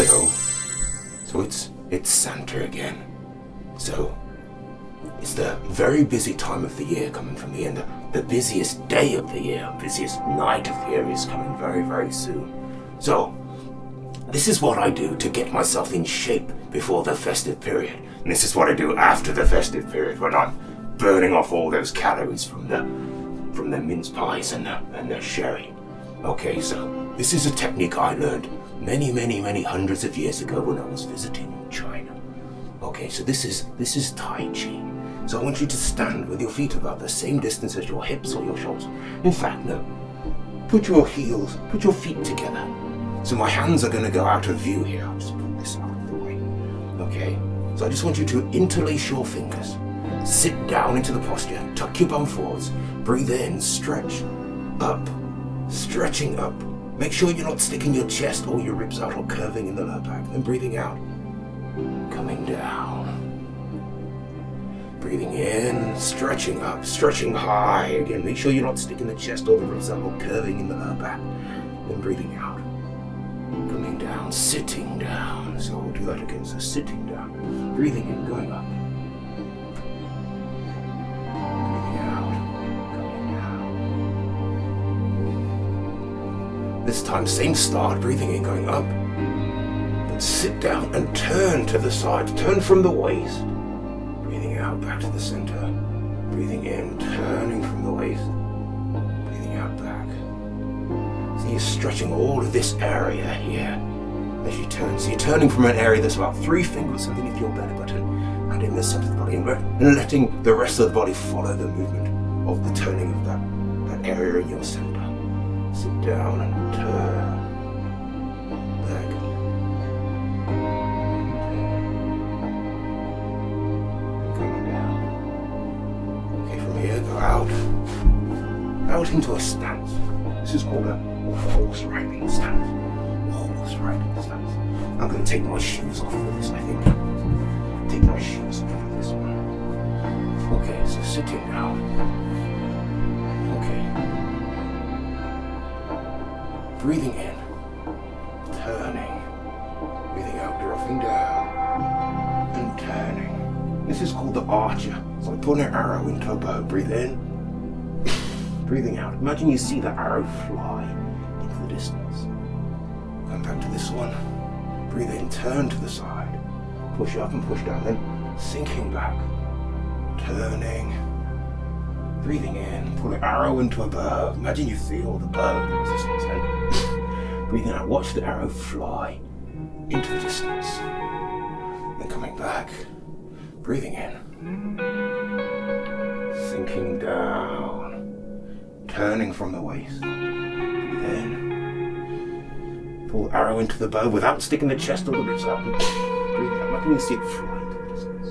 Hello. So it's Santa again. So it's the very busy time of the year coming for me, and the busiest day of the year, busiest night of the year is coming very, very soon. So this is what I do to get myself in shape before the festive period. And this is what I do after the festive period, when I'm burning off all those calories from the mince pies and the sherry. Okay, so this is a technique I learned many hundreds of years ago when I was visiting China. Okay, so this is Tai Chi. So I want you to stand with your feet about the same distance as your hips or your shoulders. In fact, no. Put your feet together. So my hands are going to go out of view here. I'll just put this out of the way. Okay, so I just want you to interlace your fingers. Sit down into the posture, tuck your bum forwards, breathe in, stretch, up, stretching up. Make sure you're not sticking your chest or your ribs out or curving in the lower back. Then breathing out, coming down. Breathing in, stretching up, stretching high. Again, make sure you're not sticking the chest or the ribs out or curving in the lower back. Then breathing out, coming down, sitting down. So we'll do that again, so sitting down. Breathing in, going up. Breathing out, coming down. This time, same start, breathing in, going up. But sit down and turn to the side, turn from the waist. Breathing out, back to the center. Breathing in, turning from the waist. Breathing out, back. So you're stretching all of this area here as you turn. So you're turning from an area that's about 3 fingers underneath your belly button and in the center of the body, and letting the rest of the body follow the movement of the turning of that area in your center. Sit down and turn. Back. Coming down. Okay, from here, go out. Out into a stance. This is called a horse riding stance. Horse riding stance. I'm going to take my shoes off for this, I think. Take my shoes off for this one. Okay, so sitting down. Okay. Breathing in. Turning. Breathing out, dropping down. And turning. This is called the archer. So I put an arrow into a bow. Breathe in. Breathing out. Imagine you see the arrow fly into the distance. Going back to this one. Breathe in, turn to the side. Push up and push down, then sinking back. Turning. Breathing in, pull an arrow into a bow. Imagine you feel the bow in the distance. Then breathing out, watch the arrow fly into the distance. Then coming back. Breathing in. Sinking down. Turning from the waist. Breathe in. Pull the arrow into the bow without sticking the chest or the ribs out. Breathing out. Imagine you see it fly into the distance.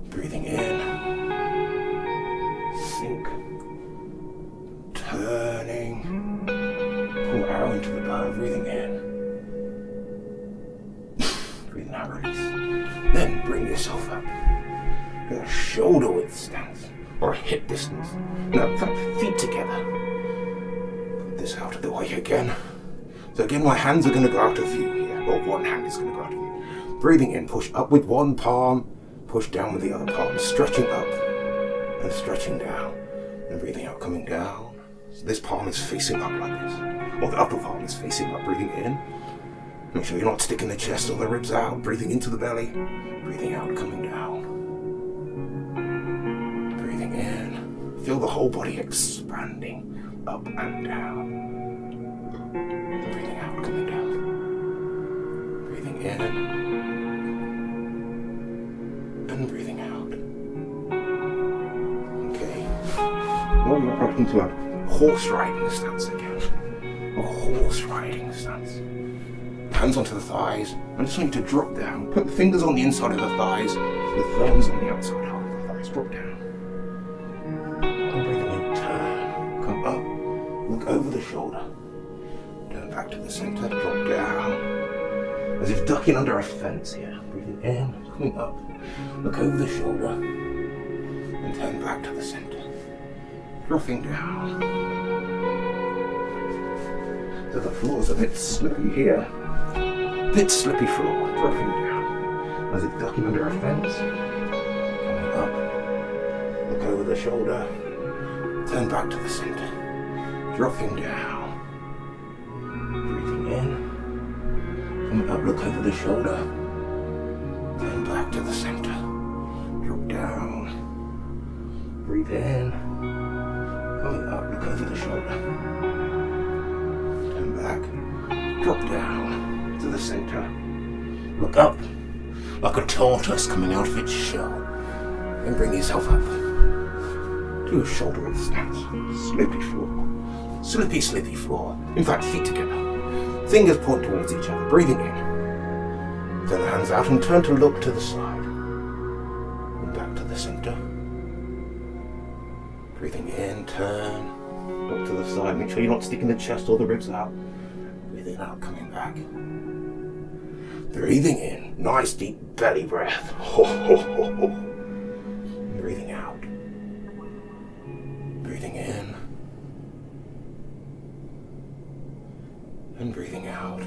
Breathing in. Sink. Turning. Pull the arrow into the bow. Breathing in. Breathing out. Release. Then bring yourself up. In a shoulder width stance. Or hip distance. No, in fact, feet together. Put this out of the way again. So again, my hands are going to go out of view here. Or one hand is going to go out of view. Breathing in, push up with one palm, push down with the other palm. Stretching up and stretching down. And breathing out, coming down. So this palm is facing up like this. Or the upper palm is facing up, breathing in. Make sure you're not sticking the chest or the ribs out. Breathing into the belly. Breathing out, coming down. In. Feel the whole body expanding up and down. Breathing out, coming down. Breathing in. And breathing out. Okay. Now we're up into a horse riding stance again. A horse riding stance. Hands onto the thighs. I just want you to drop down. Put the fingers on the inside of the thighs. The thumbs on the outside of the thighs. Drop down. Look over the shoulder. Turn back to the center, drop down. As if ducking under a fence here. Breathing in, coming up. Look over the shoulder. And turn back to the center. Dropping down. So the floor's a bit slippy here. bit slippy floor, dropping down as if ducking under a fence. Coming up, look over the shoulder, turn back to the center, dropping down, breathing in, coming up, look over the shoulder, turn back to the center, drop down, breathe in, coming up, look over the shoulder, turn back, drop down to the center, look up like a tortoise coming out of its shell, and bring yourself up to a shoulder width stance. Slippy floor. In fact, feet together, fingers point towards each other, breathing in, turn the hands out and turn to look to the side and back to the center, breathing in, turn, look to the side, make sure you're not sticking the chest or the ribs out. Breathing out, coming back. Breathing in, nice deep belly breath. Ho, ho, ho, ho. Breathing out. Breathing in. And breathing out.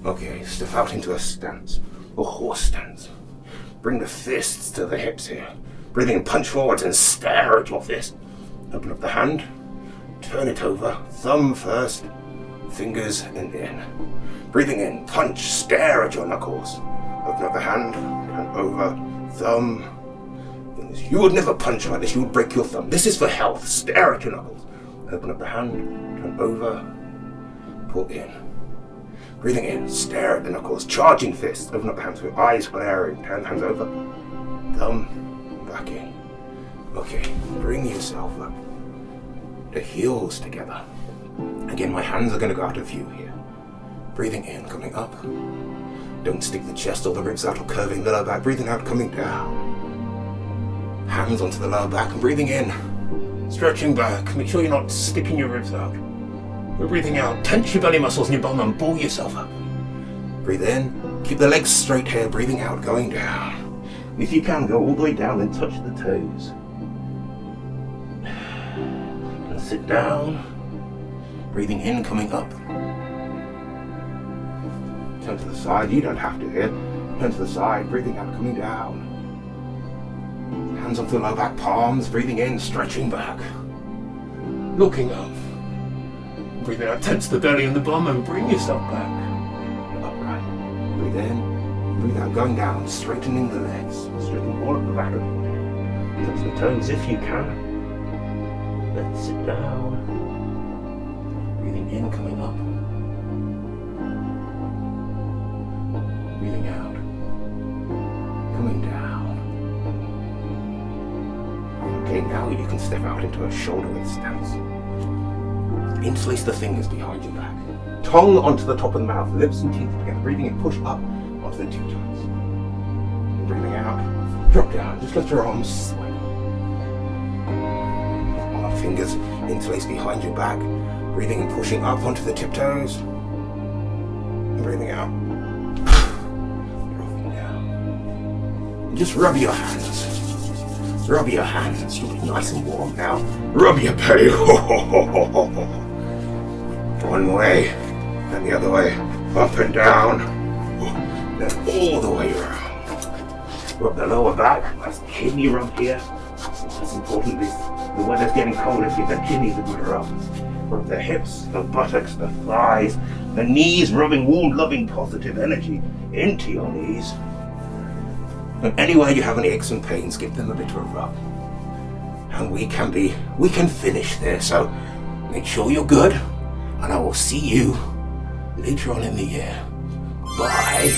Okay, step out into a stance, a horse stance. Bring the fists to the hips here. Breathing in, punch forwards and stare at your fist. Open up the hand, turn it over, thumb first, fingers and in. Breathing in, punch, stare at your knuckles. Open up the hand, turn over, thumb, fingers. You would never punch like this, you would break your thumb. This is for health, stare at your knuckles. Open up the hand, turn over, pull in. Breathing in, stare at the knuckles, charging fists. Open up the hands with eyes glaring, turn the hands over, thumb, back in. Okay, bring yourself up. The heels together. Again, my hands are going to go out of view here. Breathing in, coming up. Don't stick the chest or the ribs out or curving the lower back. Breathing out, coming down. Hands onto the lower back and breathing in. Stretching back. Make sure you're not sticking your ribs out. We're breathing out. Tense your belly muscles in your bum and pull yourself up. Breathe in. Keep the legs straight here. Breathing out, going down. If you can, go all the way down and touch the toes. And sit down. Breathing in, coming up. Turn to the side, you don't have to here. Turn to the side, breathing out, coming down. Hands onto the lower back, palms, breathing in, stretching back. Looking up. Breathing out, tense the belly and the bum and bring yourself back. Upright. Breathe in, breathe out, going down, straightening the legs. Straightening all up the back of the body. Touch the toes if you can. Then sit down. Breathing in, coming up. Breathing out. Coming down. Okay, now you can step out into a shoulder width stance. Interlace the fingers behind your back. Tongue onto the top of the mouth, lips and teeth together. Breathing in, push up onto the tiptoes. And breathing out, drop down. Just let your arms sway. Fingers interlace behind your back. Breathing and pushing up onto the tiptoes. And breathing out. Dropping down. And just rub your hands. Rub your hands. You'll be nice and warm now. Rub your belly. One way, then the other way. Up and down. Then all the way around. Rub the lower back. Nice kidney rub here. That's important. The weather's getting colder. Give the kidneys a good rub. Rub the hips, the buttocks, the thighs, the knees, rubbing wound-loving positive energy into your knees. And anywhere you have any aches and pains, give them a bit of a rub. And we can finish there. So make sure you're good, and I will see you later on in the year. Bye.